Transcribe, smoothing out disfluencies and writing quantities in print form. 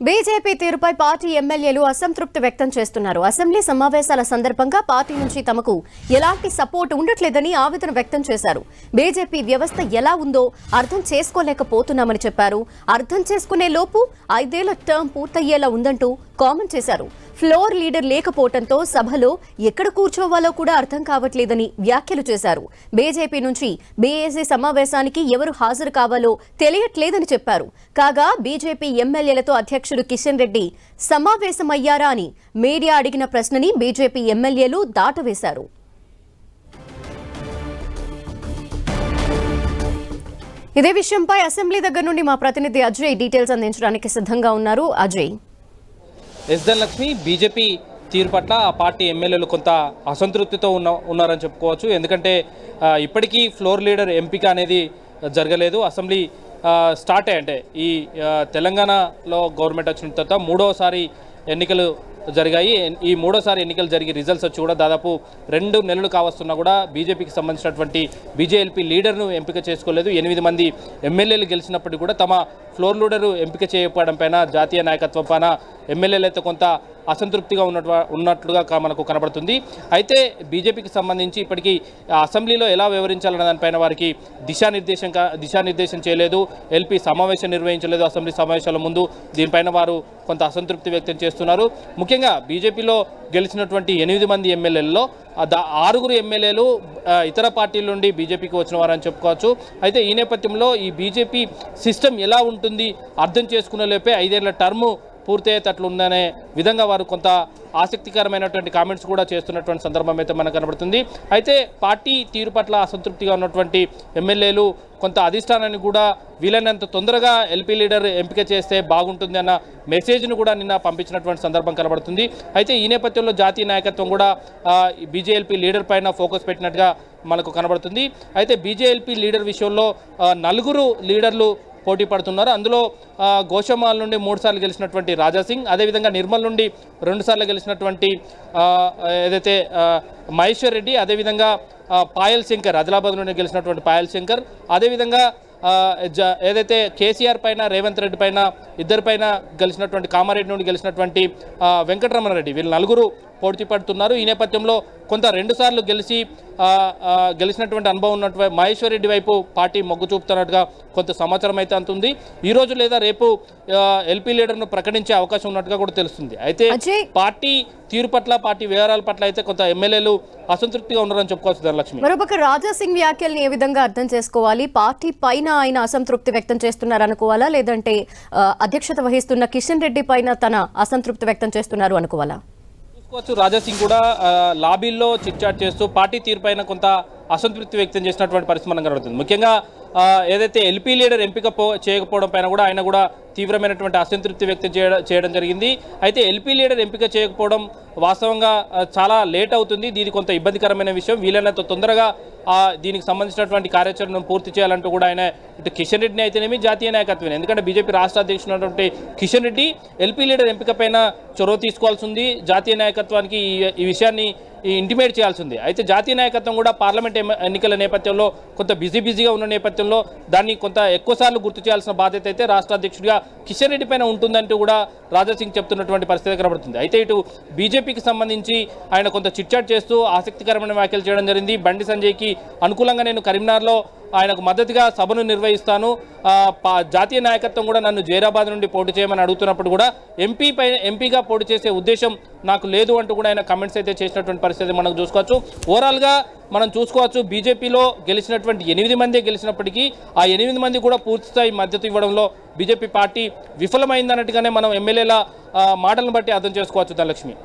BJP తీరుపై party ఎమ్మెల్యేలు అసంతృప్తి వ్యక్తం చేస్తున్నారు. అసెంబ్లీ సమావేశాల సందర్భంగా పార్టీ నుంచి తమకు ఎలాంటి సపోర్ట్ ఉండట్లేదని ఆవేదన వ్యక్తం చేశారు. బీజేపీ వ్యవస్థ ఎలా ఉందో అర్థం చేసుకోలేకపోతున్నామని చెప్పారు. అర్థం చేసుకునే లోపు 5 ఏళ్ల టర్మ్ పూర్తయ్యేలా ఉందంటూ కామెంట్ చేశారు. ఫ్లోర్ లీడర్ లేకపోవడంతో సభలో ఎక్కడ కూర్చోవాలో కూడా అర్థం కావట్లేదని వ్యాఖ్యలు చేశారు. బీజేపీ నుంచి బీఏసీ సమావేశానికి ఎవరు హాజరు కావాలో తెలియట్లేదని చెప్పారు. కాగా బీజేపీ ఎమ్మెల్యేలతో అధ్యక్షుడు కిషన్ రెడ్డి సమావేశమయ్యారా అని మీడియా అడిగిన ప్రశ్నని బీజేపీ ఎమ్మెల్యేలు దాటవేశారు. ఇదే విషయంపై అసెంబ్లీ దగ్గర నుండి మా ప్రతినిధి అజయ్ డీటెయిల్స్ అందించడానికి సిద్ధంగా ఉన్నారు. అజయ్, ధనలక్ష్మి, బీజేపీ తీరు పట్ల ఆ పార్టీ ఎమ్మెల్యేలు కొంత అసంతృప్తితో ఉన్నారని చెప్పుకోవచ్చు. ఎందుకంటే ఇప్పటికీ ఫ్లోర్ లీడర్ ఎంపిక అనేది జరగలేదు. అసెంబ్లీ స్టార్ట్ అంటే ఈ తెలంగాణలో గవర్నమెంట్ వచ్చిన తర్వాత మూడోసారి ఎన్నికలు జరిగాయి. ఈ మూడోసారి ఎన్నికలు జరిగి రిజల్ట్స్ వచ్చి కూడా దాదాపు 2 నెలలు కావస్తున్నా కూడా బీజేపీకి సంబంధించినటువంటి బీజేఎల్పీ లీడర్ను ఎంపిక చేసుకోలేదు. 8 మంది ఎమ్మెల్యేలు గెలిచినప్పటికీ కూడా తమ ఫ్లోర్ లీడరు ఎంపిక చేయకపోవడం పైన జాతీయ నాయకత్వం పైన ఎమ్మెల్యేలు అయితే కొంత అసంతృప్తిగా ఉన్నట్లుగా మనకు కనబడుతుంది. అయితే బీజేపీకి సంబంధించి ఇప్పటికీ అసెంబ్లీలో ఎలా వ్యవహరించాలన్న దానిపైన వారికి దిశానిర్దేశం చేయలేదు. ఎల్పీ సమావేశం నిర్వహించలేదు. అసెంబ్లీ సమావేశాల ముందు దీనిపైన వారు కొంత అసంతృప్తి వ్యక్తం చేస్తున్నారు. ముఖ్యంగా బీజేపీలో గెలిచినటువంటి 8 మంది ఎమ్మెల్యేలలో 6 ఎమ్మెల్యేలు ఇతర పార్టీల నుండి బీజేపీకి వచ్చిన వారని చెప్పుకోవచ్చు. అయితే ఈ నేపథ్యంలో ఈ బీజేపీ సిస్టమ్ ఎలా ఉంటుంది అర్థం చేసుకునే లోపే 5 ఏళ్ల టర్ము పూర్తయ్యేటట్లు ఉందనే విధంగా వారు కొంత ఆసక్తికరమైనటువంటి కామెంట్స్ కూడా చేస్తున్నటువంటి సందర్భం అయితే మనకు కనబడుతుంది. అయితే పార్టీ తీరు పట్ల అసంతృప్తిగా ఉన్నటువంటి ఎమ్మెల్యేలు కొంత అధిష్టానాన్ని కూడా వీలైనంత తొందరగా ఎల్పీ లీడర్ ఎంపిక చేస్తే బాగుంటుంది అన్న మెసేజ్ను కూడా నిన్న పంపించినటువంటి సందర్భం కనబడుతుంది. అయితే ఈ నేపథ్యంలో జాతీయ నాయకత్వం కూడా బీజేఎల్పీ లీడర్ పైన ఫోకస్ పెట్టినట్టుగా మనకు కనబడుతుంది. అయితే బీజేఎల్పీ లీడర్ విషయంలో 4 లీడర్లు పోటీ పడుతున్నారు. అందులో గోషమాల్ నుండి 3 సార్లు గెలిచినటువంటి రాజాసింగ్, అదేవిధంగా నిర్మల్ నుండి 2 సార్లు గెలిచినటువంటి ఏదైతే మహేశ్వర్ రెడ్డి, అదేవిధంగా పాయల్ శంకర్, ఆదిలాబాద్ నుండి గెలిచినటువంటి పాయల్ శంకర్, అదేవిధంగా ఏదైతే కేసీఆర్ పైన రేవంత్ రెడ్డి పైన ఇద్దరిపైన గెలిచినటువంటి కామారెడ్డి నుండి గెలిచినటువంటి వెంకటరమణారెడ్డి, వీళ్ళు 4 పోటీ పడుతున్నారు. ఈ నేపథ్యంలో కొంత 2 సార్లు గెలిచినటువంటి అనుభవం ఉన్నటువంటి మహేశ్వర్ రెడ్డి వైపు పార్టీ మొగ్గు చూపుతున్నట్టుగా కొంత సమాచారం అయితే అందుతుంది. ఈ రోజు లేదా రేపు ఎల్పీ లీడర్ను ప్రకటించే అవకాశం ఉన్నట్టుగా కూడా తెలుస్తుంది. అయితే పార్టీ తీరు పట్ల, పార్టీ వ్యవహారాల పట్ల అయితే కొంత ఎమ్మెల్యేలు అసంతృప్తిగా ఉన్నారని చెప్పుకోవచ్చు. ధనలక్ష్మి, మరొక రాజాసింగ్ వ్యాఖ్యల్ని ఏ విధంగా అర్థం చేసుకోవాలి? పార్టీ పైన ఆయన అసంతృప్తి వ్యక్తం చేస్తున్నారు అనుకోవాలా, లేదంటే అధ్యక్షత వహిస్తున్న కిషన్ రెడ్డి పైన తన అసంతృప్తి వ్యక్తం చేస్తున్నారు అనుకోవాలా? రాజాసింగ్ కూడా లాబీల్లో చిట్చాట్ చేస్తూ పార్టీ తీరుపైన కొంత అసంతృప్తి వ్యక్తం చేసినటువంటి పరిస్థితి మనకు కనబడుతుంది. ముఖ్యంగా ఏదైతే ఎల్పీ లీడర్ ఎంపిక చేయకపోవడం పైన కూడా ఆయన కూడా తీవ్రమైనటువంటి అసంతృప్తి వ్యక్తం చేయడం జరిగింది. అయితే ఎల్పీ లీడర్ ఎంపిక చేయకపోవడం వాస్తవంగా చాలా లేట్ అవుతుంది. దీని కొంత ఇబ్బందికరమైన విషయం. వీలైనంత తొందరగా దీనికి సంబంధించినటువంటి కార్యాచరణను పూర్తి చేయాలంటూ కూడా ఆయన ఇటు కిషన్ రెడ్డిని అయితేనేమి జాతీయ నాయకత్వం, ఎందుకంటే బీజేపీ రాష్ట్ర అధ్యక్షుడు కిషన్ రెడ్డి ఎల్పీ లీడర్ ఎంపిక పైన చొరవ తీసుకోవాల్సి ఉంది. జాతీయ నాయకత్వానికి ఈ విషయాన్ని ఇంటిమేట్ చేయాల్సి ఉంది. అయితే జాతీయ నాయకత్వం కూడా పార్లమెంట్ ఎన్నికల నేపథ్యంలో కొంత బిజీగా ఉన్న నేపథ్యంలో దాన్ని కొంత ఎక్కువసార్లు గుర్తు చేయాల్సిన బాధ్యత అయితే రాష్ట్ర అధ్యక్షుడిగా కిషన్ రెడ్డి పైన ఉంటుందంటూ కూడా రాజాసింగ్ చెప్తున్నటువంటి పరిస్థితి కనబడుతుంది. అయితే ఇటు బీజేపీకి సంబంధించి ఆయన కొంత చిట్చాట్ చేస్తూ ఆసక్తికరమైన వ్యాఖ్యలు చేయడం జరిగింది. బండి సంజయ్కి అనుకూలంగా నేను కరీంనగర్లో ఆయనకు మద్దతుగా సభను నిర్వహిస్తాను, జాతీయ నాయకత్వం కూడా నన్ను జైరాబాద్ నుండి పోటీ చేయమని అడుగుతున్నప్పుడు కూడా ఎంపీగా పోటీ చేసే ఉద్దేశం నాకు లేదు అంటూ కూడా ఆయన కమెంట్స్ అయితే చేసినటువంటి పరిస్థితి మనం చూసుకోవచ్చు. ఓవరాల్గా మనం చూసుకోవచ్చు, బీజేపీలో గెలిచినటువంటి 8 మంది గెలిచినప్పటికీ ఆ 8 మంది కూడా పూర్తిస్థాయి మద్దతు ఇవ్వడంలో బీజేపీ పార్టీ విఫలమైందన్నట్టుగానే మనం ఎమ్మెల్యేల మాటలను బట్టి అర్థం చేసుకోవచ్చు. ధనలక్ష్మి.